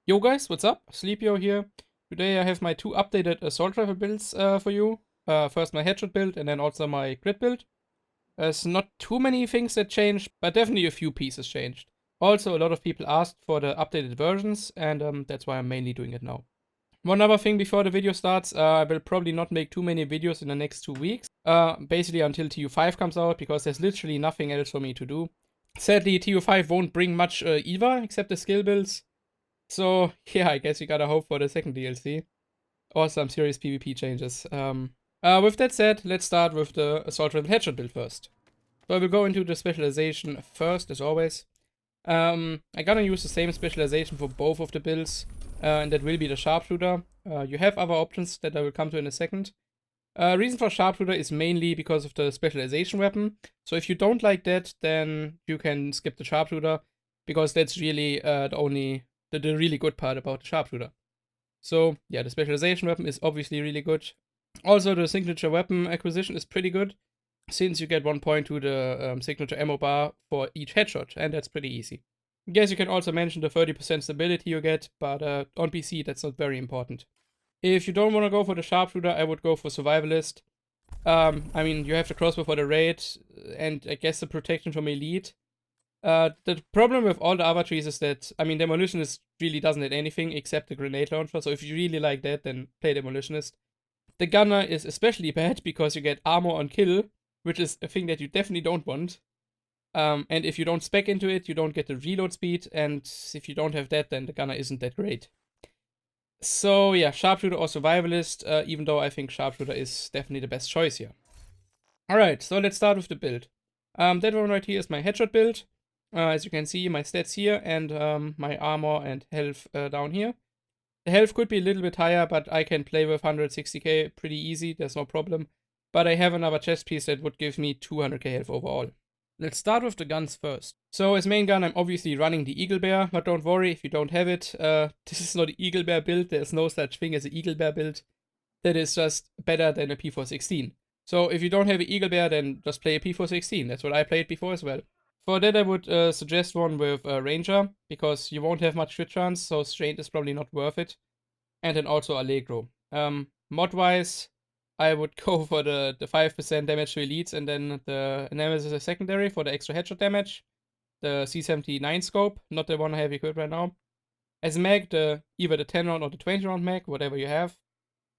Yo guys, what's up? Sleepio here. Today I have my two updated assault rifle builds for you. First my headshot build and then also my crit build. There's not too many things that changed, but definitely a few pieces changed. Also, a lot of people asked for the updated versions, and that's why I'm mainly doing it now. One other thing before the video starts, I will probably not make too many videos in the next 2 weeks. Basically until TU5 comes out, because there's literally nothing else for me to do. Sadly, TU5 won't bring much either, except the skill builds. So, yeah, I guess you gotta hope for the second DLC. Or some serious PvP changes. With that said, let's start with the Assault Rifle Headshot build first. So I will go into the specialization first, as always. I'm gonna use the same specialization for both of the builds, and that will be the Sharpshooter. You have other options that I will come to in a second. Reason for Sharpshooter is mainly because of the specialization weapon. So if you don't like that, then you can skip the Sharpshooter, because that's really the really good part about the Sharpshooter. So yeah, the specialization weapon is obviously really good. Also, the signature weapon acquisition is pretty good, since you get 1 point to the signature ammo bar for each headshot, and that's pretty easy. I guess you can also mention the 30% stability you get, but on PC that's not very important. If you don't want to go for the Sharpshooter, I would go for Survivalist. I mean, you have the crossbow for the raid, and I guess the protection from elite. The problem with all the other trees is that, I mean, Demolitionist really doesn't hit anything except the grenade launcher, so if you really like that, then play Demolitionist. The Gunner is especially bad because you get armor on kill, which is a thing that you definitely don't want. And if you don't spec into it, you don't get the reload speed, and if you don't have that, then the Gunner isn't that great. So yeah, Sharpshooter or Survivalist, even though I think Sharpshooter is definitely the best choice here. Alright, so let's start with the build. That one right here is my headshot build. As you can see, my stats here, and my armor and health down here. The health could be a little bit higher, but I can play with 160k pretty easy, there's no problem. But I have another chest piece that would give me 200k health overall. Let's start with the guns first. So as main gun, I'm obviously running the Eagle Bear, but don't worry if you don't have it. This is not an Eagle Bear build, there's no such thing as an Eagle Bear build. That is just better than a P416. So if you don't have an Eagle Bear, then just play a P416. That's what I played before as well. For that, I would suggest one with Ranger, because you won't have much crit chance, so Strafe is probably not worth it. And then also Allegro. Mod-wise, I would go for the 5% damage to elites, and then the Nemesis secondary for the extra headshot damage. The C79 scope, not the one I have equipped right now. As mag, either the 10 round or the 20 round mag, whatever you have.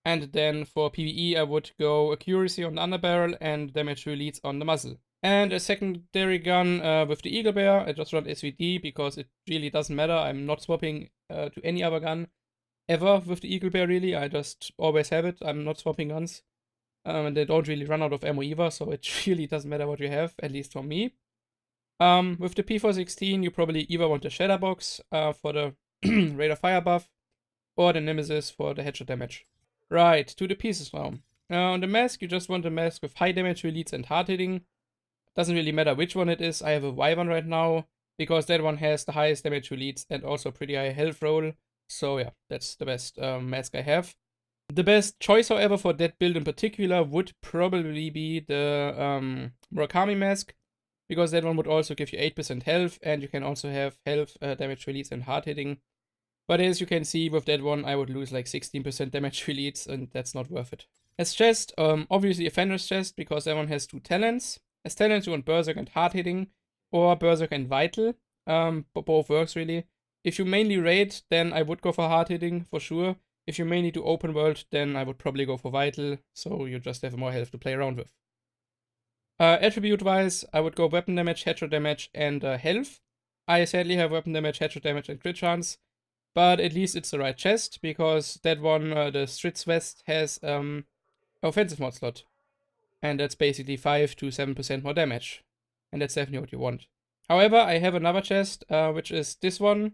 And then for PvE, I would go Accuracy on the underbarrel and damage to elites on the muzzle. And a secondary gun with the Eagle Bear. I just run SVD because it really doesn't matter. I'm not swapping to any other gun ever with the Eagle Bear, really. I just always have it. I'm not swapping guns. And they don't really run out of ammo either, so it really doesn't matter what you have, at least for me. With the P416, you probably either want the Shatter Box for the Rate of Fire buff, or the Nemesis for the headshot damage. Right, to the pieces now. On the mask, you just want a mask with high damage to elites and hard hitting. Doesn't really matter which one it is. I have a Y one right now, because that one has the highest damage to elites and also pretty high health roll. So yeah, that's the best mask I have. The best choice, however, for that build in particular would probably be the Murakami mask, because that one would also give you 8% health, and you can also have health, damage to elites, and hard hitting. But as you can see, with that one, I would lose like 16% damage to elites, and that's not worth it. As chest, obviously a Fenris chest, because that one has 2 talents. As talents, you want Berserk and hard hitting, or Berserk and Vital. Both works really. If you mainly raid, then I would go for hard hitting for sure. If you mainly do open world, then I would probably go for Vital, so you just have more health to play around with. Attribute wise, I would go weapon damage, headshot damage, and health. I sadly have weapon damage, headshot damage, and crit chance, but at least it's the right chest, because that one, the Stritz Vest, has offensive mod slot. And that's basically 5 to 7% more damage. And that's definitely what you want. However, I have another chest, which is this one.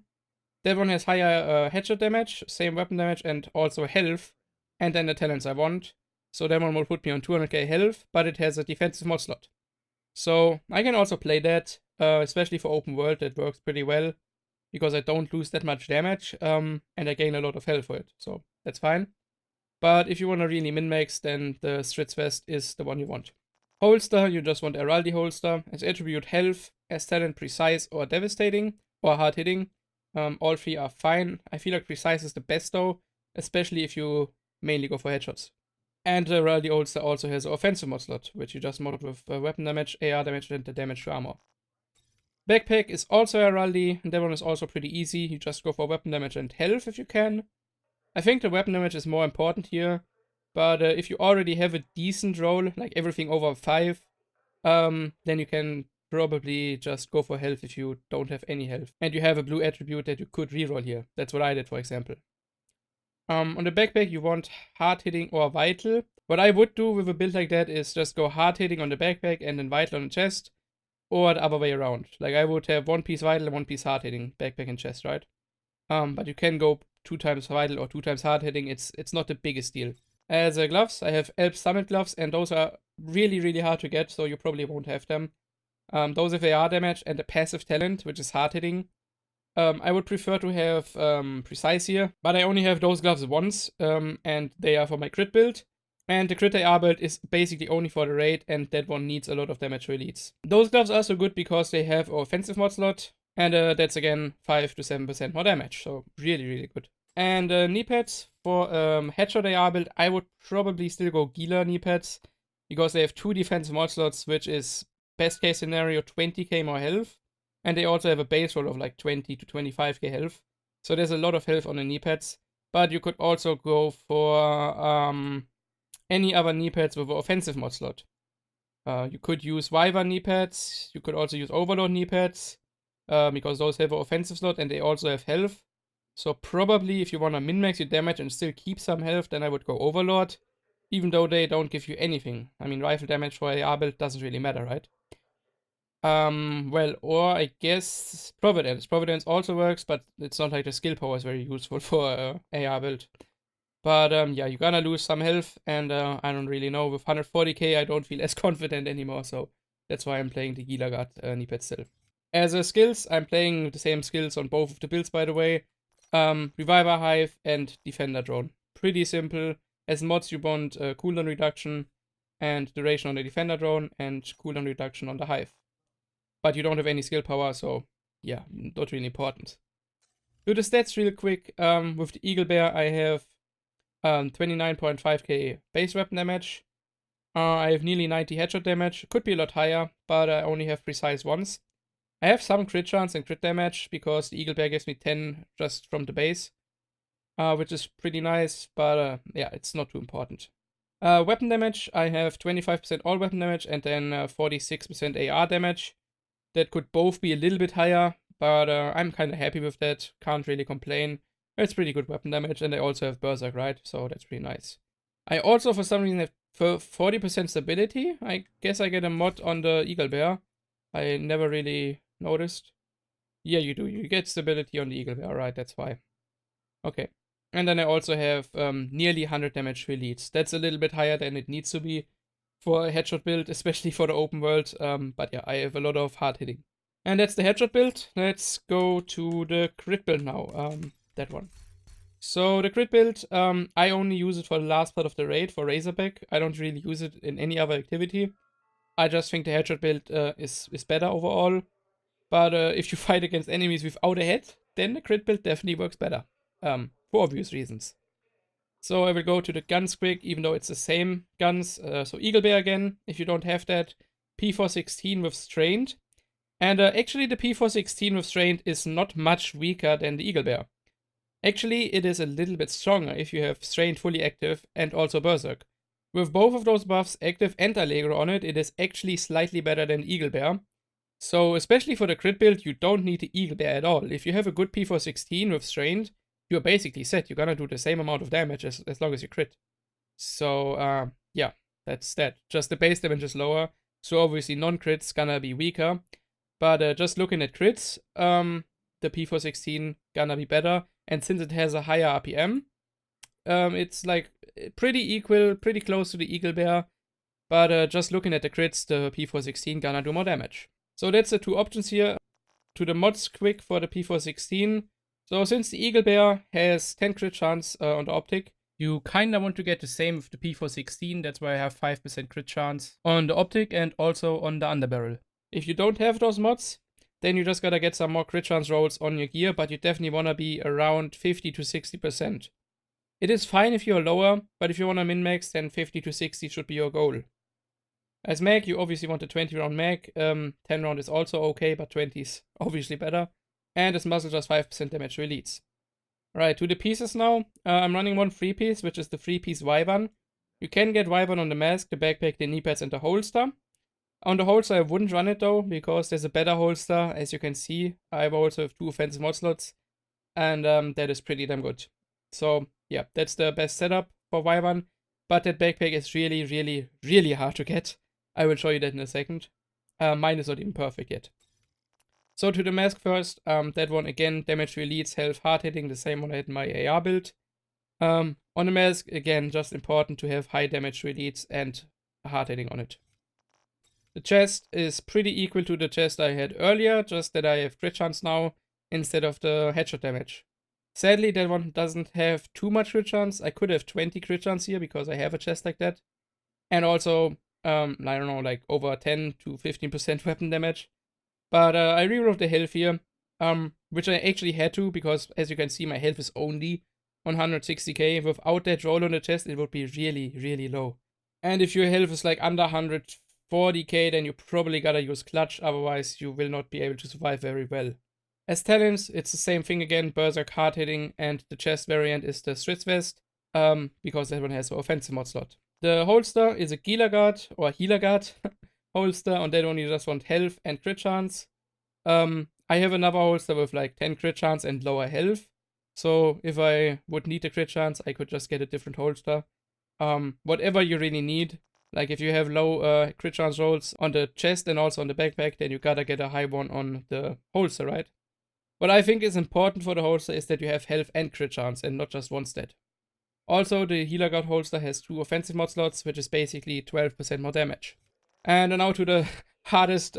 That one has higher headshot damage, same weapon damage, and also health. And then the talents I want. So that one will put me on 200k health, but it has a defensive mod slot. So I can also play that, especially for open world. That works pretty well, because I don't lose that much damage, and I gain a lot of health for it. So that's fine. But if you want to really min-max, then the Stritz Vest is the one you want. Holster, you just want Araldi holster. As attribute health, as talent precise or devastating, or hard hitting. All three are fine. I feel like Precise is the best though, especially if you mainly go for headshots. And the Rally also has an offensive mod slot, which you just mod with weapon damage, AR damage, and the damage to armor. Backpack is also a Rally, and that one is also pretty easy. You just go for weapon damage and health if you can. I think the weapon damage is more important here, but if you already have a decent roll, like everything over 5, then you can probably just go for health if you don't have any health. And you have a blue attribute that you could reroll here. That's what I did, for example. On the backpack, you want hard hitting or vital. What I would do with a build like that is just go hard hitting on the backpack and then vital on the chest, or the other way around. Like I would have 1 piece vital and 1 piece hard hitting, backpack and chest, right? But you can go 2 times vital or 2 times hard hitting. It's not the biggest deal. As gloves, I have Elf Summit gloves, and those are really hard to get, so you probably won't have them. Those have AR damage and a passive talent, which is hard hitting. I would prefer to have Precise here, but I only have those gloves once, and they are for my crit build. And the crit AR build is basically only for the raid, and that one needs a lot of damage to elites. Those gloves are so good because they have an offensive mod slot, and that's again 5 to 7% more damage, so really good. And knee pads for headshot AR build, I would probably still go Gila knee pads, because they have 2 defensive mod slots, which is best case scenario 20k more health. And they also have a base roll of like 20 to 25k health. So there's a lot of health on the knee pads. But you could also go for any other knee pads with an offensive mod slot. You could use Wyvern knee pads. You could also use Overlord knee pads. Because those have an offensive slot and they also have health. So probably if you want to min-max your damage and still keep some health, then I would go Overlord. Even though they don't give you anything. I mean, rifle damage for AR build doesn't really matter, right? Well, or I guess Providence. Providence also works, but it's not like the skill power is very useful for AR build. But yeah, you're gonna lose some health, and I don't really know. With 140k, I don't feel as confident anymore, so that's why I'm playing the Gila Guard knee pad still. As skills, I'm playing the same skills on both of the builds, by the way. Reviver Hive and Defender Drone. Pretty simple. As mods, you want cooldown reduction and duration on the Defender Drone and cooldown reduction on the Hive. But you don't have any skill power, so yeah, not really important. Do the stats real quick. With the Eagle Bear, I have 29.5k base weapon damage. I have nearly 90 headshot damage. Could be a lot higher, but I only have Precise once. I have some crit chance and crit damage because the Eagle Bear gives me 10 just from the base, which is pretty nice, but yeah, it's not too important. Weapon damage, I have 25% all weapon damage and then 46% AR damage. That could both be a little bit higher, but I'm kind of happy with that. Can't really complain. It's pretty good weapon damage, and I also have Berserk, right? So that's pretty nice. I also, for some reason, have 40% stability. I guess I get a mod on the Eagle Bear. I never really noticed. Yeah, you do. You get stability on the Eagle Bear, right? That's why. Okay. And then I also have nearly 100 damage to elites. That's a little bit higher than it needs to be for a headshot build, especially for the open world. But yeah, I have a lot of hard hitting. And that's the headshot build. Let's go to the crit build now. That one. So the crit build, I only use it for the last part of the raid for Razorback. I don't really use it in any other activity. I just think the headshot build is better overall. But if you fight against enemies without a head, then the crit build definitely works better. For obvious reasons. So I will go to the guns quick, even though it's the same guns. So Eagle Bear again, if you don't have that. P416 with Strained. And actually the P416 with Strained is not much weaker than the Eagle Bear. Actually, it is a little bit stronger if you have Strained fully active and also Berserk. With both of those buffs active and Allegro on it, it is actually slightly better than Eagle Bear. So especially for the crit build, you don't need the Eagle Bear at all. If you have a good P416 with Strained, you're basically set. You're gonna do the same amount of damage as long as you crit. So, yeah, that's that. Just the base damage is lower. So obviously non-crit's gonna be weaker. But just looking at crits, the P416 gonna be better. And since it has a higher RPM, it's like pretty equal, pretty close to the Eagle Bear. But just looking at the crits, the P416 gonna do more damage. So that's the two options here. To the mods quick for the P416. So since the Eagle Bear has 10 crit chance on the optic, you kinda want to get the same with the P416. That's why I have 5% crit chance on the optic and also on the underbarrel. If you don't have those mods, then you just gotta get some more crit chance rolls on your gear, but you definitely wanna be around 50 to 60%. It is fine if you're lower, but if you wanna min-max, then 50 to 60 should be your goal. As mag, you obviously want a 20 round mag, 10 round is also okay, but 20 is obviously better. And as muzzle does 5% damage to elites. Right, to the pieces now. I'm running one free piece, which is the 3-piece Wyvern. You can get Wyvern on the mask, the backpack, the knee pads, and the holster. On the holster, I wouldn't run it though, because there's a better holster. As you can see, I also have 2 offensive mod slots, and that is pretty damn good. So, yeah, that's the best setup for Wyvern. But that backpack is really, really, really hard to get. I will show you that in a second. Mine is not even perfect yet. So to the mask first, that one again, damage to elites, health, hard hitting, the same one I had in my AR build. On the mask, again, just important to have high damage to elites and hard hitting on it. The chest is pretty equal to the chest I had earlier, just that I have crit chance now instead of the headshot damage. Sadly, that one doesn't have too much crit chance. I could have 20 crit chance here because I have a chest like that. And also, I don't know, like over 10 to 15% weapon damage. But I rerolled the health here, which I actually had to, because as you can see, my health is only 160k. Without that roll on the chest, it would be really, really low. And if your health is like under 140k, then you probably gotta use clutch, otherwise you will not be able to survive very well. As talents, it's the same thing again, berserk, hard hitting, and the chest variant is the Stritz vest, because that one has an offensive mod slot. The holster is a Healer Guard, or Healer Guard holster. On that one you just want health and crit chance. I have another holster with like 10 crit chance and lower health. So if I would need a crit chance, I could just get a different holster. Whatever you really need. Like if you have low crit chance rolls on the chest and also on the backpack, then you gotta get a high one on the holster, right? What I think is important for the holster is that you have health and crit chance and not just one stat. Also, the Healer Guard holster has 2 offensive mod slots, which is basically 12% more damage. And now to the hardest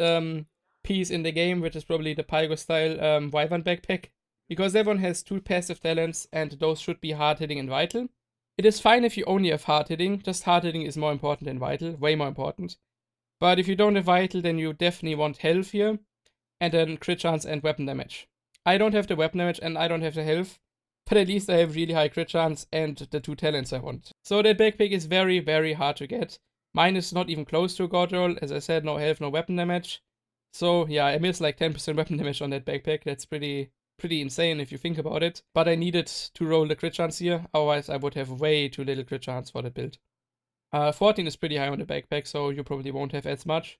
piece in the game, which is probably the Pygo style Wyvern backpack. Because that one has 2 passive talents, and those should be hard hitting and vital. It is fine if you only have hard hitting, just hard hitting is more important than vital, way more important. But if you don't have vital, then you definitely want health here, and then crit chance and weapon damage. I don't have the weapon damage and I don't have the health, but at least I have really high crit chance and the 2 talents I want. So that backpack is very, very hard to get. Mine is not even close to a god roll, as I said, no health, no weapon damage. So yeah, I missed like 10% weapon damage on that backpack. That's pretty insane if you think about it. But I needed to roll the crit chance here, otherwise I would have way too little crit chance for that build. 14 is pretty high on the backpack, so you probably won't have as much.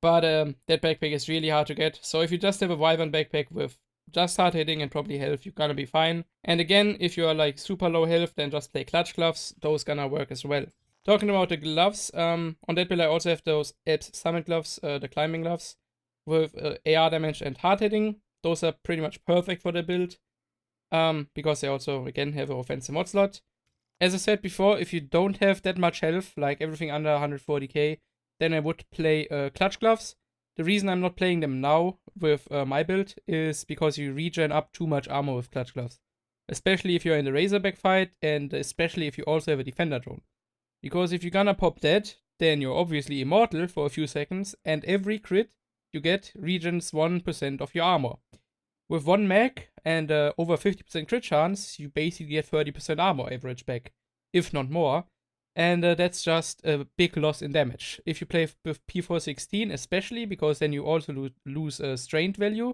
But that backpack is really hard to get. So if you just have a Wyvern backpack with just hard hitting and probably health, you're gonna be fine. And again, if you are like super low health, then just play clutch gloves. Those gonna work as well. Talking about the gloves, on that build I also have those Alps Summit gloves, the climbing gloves, with AR damage and hard hitting. Those are pretty much perfect for the build, because they also, again, have an offensive mod slot. As I said before, if you don't have that much health, like everything under 140k, then I would play clutch gloves. The reason I'm not playing them now with my build is because you regen up too much armor with clutch gloves. Especially if you're in the Razorback fight, and especially if you also have a defender drone. Because if you're gonna pop that, then you're obviously immortal for a few seconds, and every crit you get regens 1% of your armor. With 1 mag and over 50% crit chance, you basically get 30% armor average back, if not more. And that's just a big loss in damage. If you play with P416 especially, because then you also lose strained value.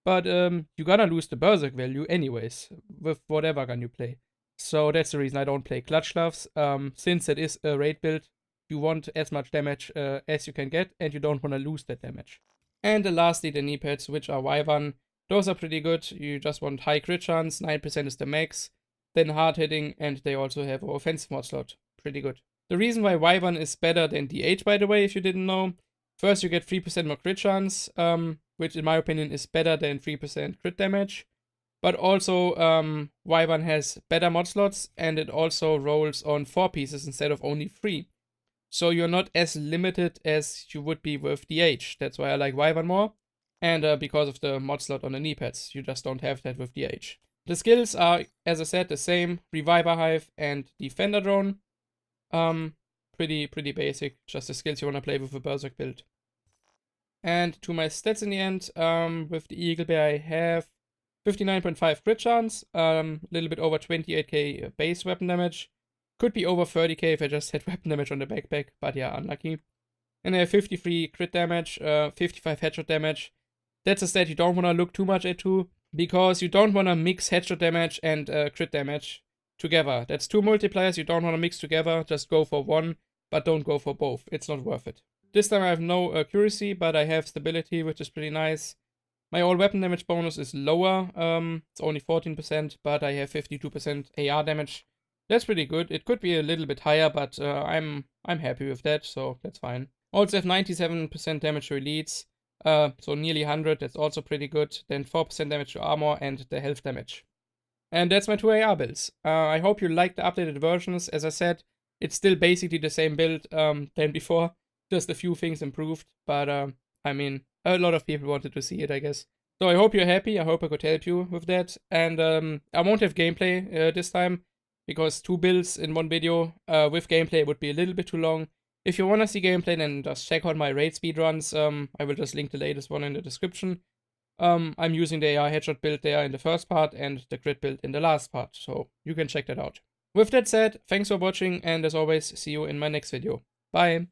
But you're gonna lose the berserk value anyways, with whatever gun you play. So that's the reason I don't play clutch gloves. Since it is a raid build, you want as much damage as you can get, and you don't want to lose that damage. And lastly, the knee pads, which are Wyvern. Those are pretty good. You just want high crit chance, 9% is the max. Then hard hitting, and they also have an offensive mod slot. Pretty good. The reason why Wyvern is better than DH, by the way, if you didn't know. First, you get 3% more crit chance, which in my opinion is better than 3% crit damage. But also, Wyvern has better mod slots, and it also rolls on 4 pieces instead of only 3. So you're not as limited as you would be with DH. That's why I like Wyvern more. And because of the mod slot on the knee pads, you just don't have that with DH. The skills are, as I said, the same. Reviver Hive and Defender Drone. Pretty basic. Just the skills you want to play with a Berserk build. And to my stats in the end, with the Eagle Bear I have 59.5 crit chance, a little bit over 28k base weapon damage. Could be over 30k if I just had weapon damage on the backpack, but yeah, unlucky. And I have 53 crit damage, 55 headshot damage. That's a stat you don't want to look too much into, because you don't want to mix headshot damage and crit damage together. That's two multipliers you don't want to mix together, just go for one, but don't go for both. It's not worth it. This time I have no accuracy, but I have stability, which is pretty nice. My all weapon damage bonus is lower, it's only 14%, but I have 52% AR damage. That's pretty good. It could be a little bit higher, but I'm happy with that, so that's fine. Also have 97% damage to elites, so nearly 100, that's also pretty good. Then 4% damage to armor and the health damage. And that's my two AR builds. I hope you like the updated versions. As I said, it's still basically the same build than before, just a few things improved, but I mean, a lot of people wanted to see it, I guess. So I hope you're happy, I hope I could help you with that. And I won't have gameplay this time, because 2 builds in one video with gameplay would be a little bit too long. If you want to see gameplay, then just check out my raid speedruns. I will just link the latest one in the description. I'm using the AR headshot build there in the first part and the crit build in the last part, so you can check that out. With that said, thanks for watching, and as always, see you in my next video. Bye!